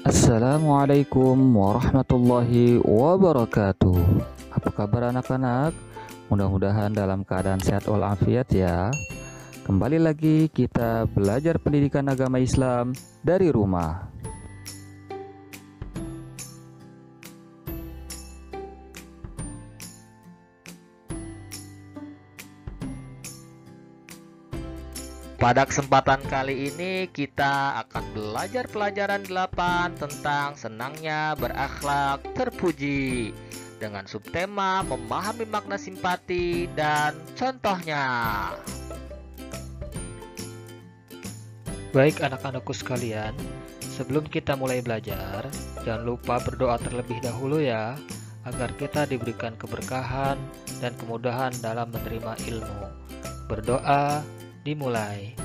Assalamualaikum warahmatullahi wabarakatuh. Apa kabar anak-anak? Mudah-mudahan dalam keadaan sehat walafiat ya. Kembali lagi kita belajar pendidikan agama Islam dari rumah. Pada kesempatan kali ini kita akan belajar pelajaran 8 tentang senangnya berakhlak terpuji dengan subtema memahami makna simpati dan contohnya. Baik anak-anakku sekalian, sebelum kita mulai belajar, jangan lupa berdoa terlebih dahulu ya, agar kita diberikan keberkahan dan kemudahan dalam menerima ilmu. Berdoa dimulai.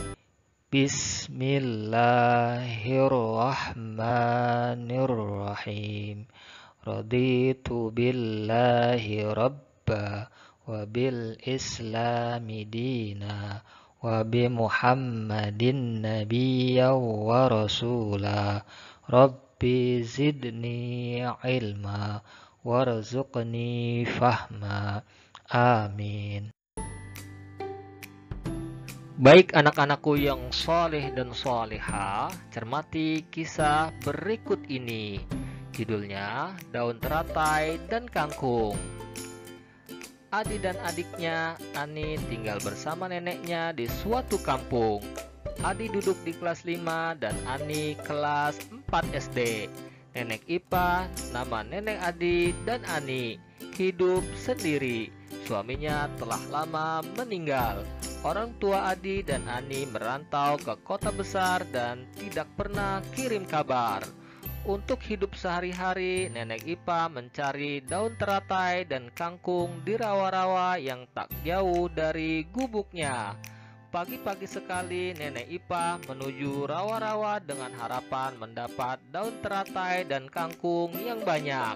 Bismillahirrahmanirrahim. Raditu billahi rabba wa bil islami dina wa bi Muhammadin nabiyya wa rasula. Rabbi zidni ilma warzuqni fahma. Amin. Baik anak-anakku yang soleh dan soleha, cermati kisah berikut ini. Judulnya Daun Teratai dan Kangkung. Adi dan adiknya Ani tinggal bersama neneknya di suatu kampung. Adi duduk di kelas 5 dan Ani kelas 4 SD. Nenek Ipa, nama nenek Adi dan Ani, hidup sendiri. Suaminya telah lama meninggal. Orang tua Adi dan Ani merantau ke kota besar dan tidak pernah kirim kabar. Untuk hidup sehari-hari, nenek Ipa mencari daun teratai dan kangkung di rawa-rawa yang tak jauh dari gubuknya. Pagi-pagi sekali nenek Ipa menuju rawa-rawa dengan harapan mendapat daun teratai dan kangkung yang banyak.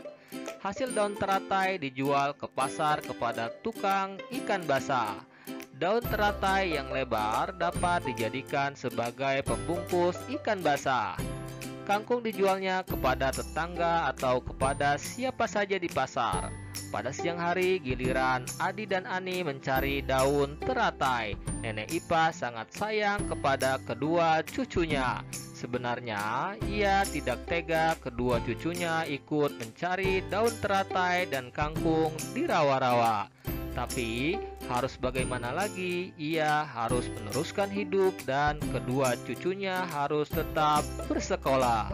Hasil daun teratai dijual ke pasar kepada tukang ikan basah. Daun teratai yang lebar dapat dijadikan sebagai pembungkus ikan basah. Kangkung dijualnya kepada tetangga atau kepada siapa saja di pasar. Pada siang hari giliran Adi dan Ani mencari daun teratai. Nenek Ipa sangat sayang kepada kedua cucunya. Sebenarnya ia tidak tega kedua cucunya ikut mencari daun teratai dan kangkung di rawa-rawa. Tapi harus bagaimana lagi, ia harus meneruskan hidup dan kedua cucunya harus tetap bersekolah.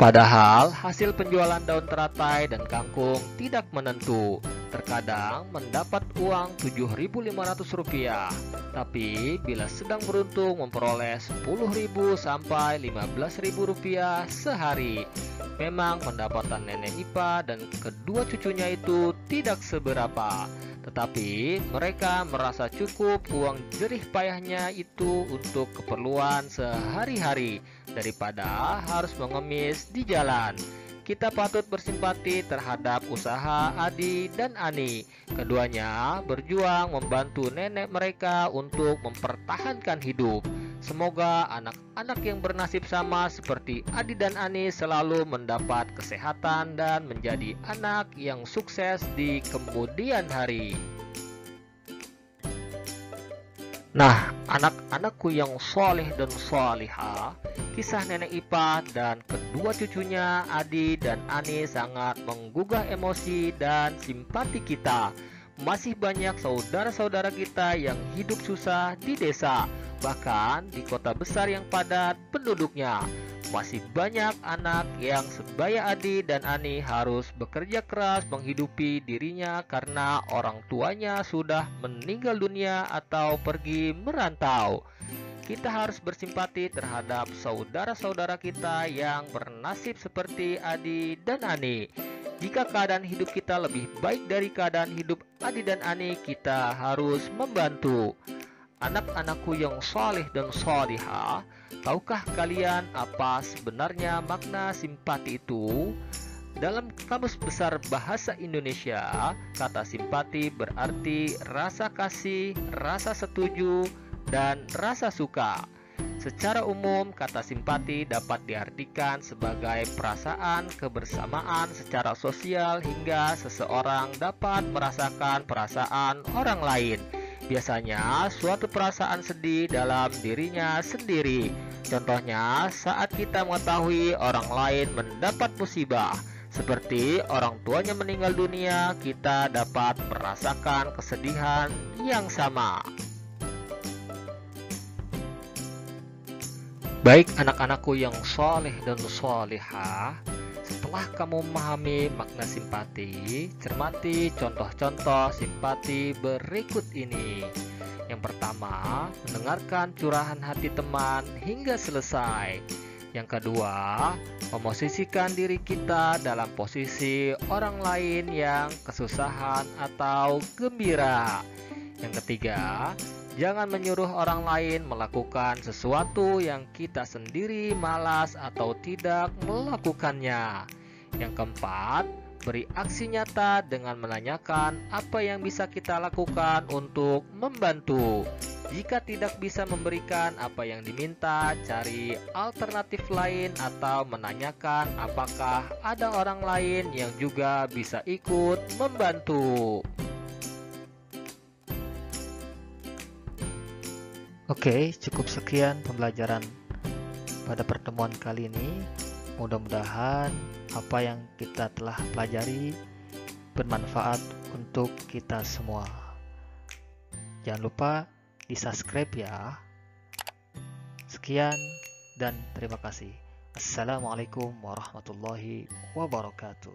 Padahal hasil penjualan daun teratai dan kangkung tidak menentu. Terkadang mendapat uang Rp7.500, tapi bila sedang beruntung memperoleh Rp10.000 sampai Rp15.000 sehari. Memang pendapatan nenek Ipa dan kedua cucunya itu tidak seberapa, tetapi mereka merasa cukup uang jerih payahnya itu untuk keperluan sehari-hari daripada harus mengemis di jalan. Kita patut bersimpati terhadap usaha Adi dan Ani. Keduanya berjuang membantu nenek mereka untuk mempertahankan hidup. Semoga anak-anak yang bernasib sama seperti Adi dan Ani selalu mendapat kesehatan dan menjadi anak yang sukses di kemudian hari. Nah, anak-anakku yang soleh dan soleha, kisah nenek Ipa dan kedua cucunya Adi dan Ani sangat menggugah emosi dan simpati kita. Masih banyak saudara-saudara kita yang hidup susah di desa, bahkan di kota besar yang padat penduduknya. Masih banyak anak yang sebaya Adi dan Ani harus bekerja keras menghidupi dirinya karena orang tuanya sudah meninggal dunia atau pergi merantau. Kita harus bersimpati terhadap saudara-saudara kita yang bernasib seperti Adi dan Ani. Jika keadaan hidup kita lebih baik dari keadaan hidup Adi dan Ani, kita harus membantu. Anak-anakku yang saleh dan salihah, tahukah kalian apa sebenarnya makna simpati itu? Dalam Kamus Besar Bahasa Indonesia, kata simpati berarti rasa kasih, rasa setuju, dan rasa suka. Secara umum, kata simpati dapat diartikan sebagai perasaan kebersamaan secara sosial hingga seseorang dapat merasakan perasaan orang lain. Biasanya suatu perasaan sedih dalam dirinya sendiri. Contohnya, saat kita mengetahui orang lain mendapat musibah, seperti orang tuanya meninggal dunia, kita dapat merasakan kesedihan yang sama. Baik anak-anakku yang soleh dan solehah, setelah kamu memahami makna simpati, cermati contoh-contoh simpati berikut ini. Yang pertama, mendengarkan curahan hati teman hingga selesai. Yang kedua, memosisikan diri kita dalam posisi orang lain yang kesusahan atau gembira. Yang ketiga, jangan menyuruh orang lain melakukan sesuatu yang kita sendiri malas atau tidak melakukannya. Yang keempat, beri aksi nyata dengan menanyakan apa yang bisa kita lakukan untuk membantu. Jika tidak bisa memberikan apa yang diminta, cari alternatif lain atau menanyakan apakah ada orang lain yang juga bisa ikut membantu. Oke, cukup sekian pembelajaran pada pertemuan kali ini. Mudah-mudahan apa yang kita telah pelajari bermanfaat untuk kita semua. Jangan lupa di-subscribe ya. Sekian dan terima kasih. Assalamualaikum warahmatullahi wabarakatuh.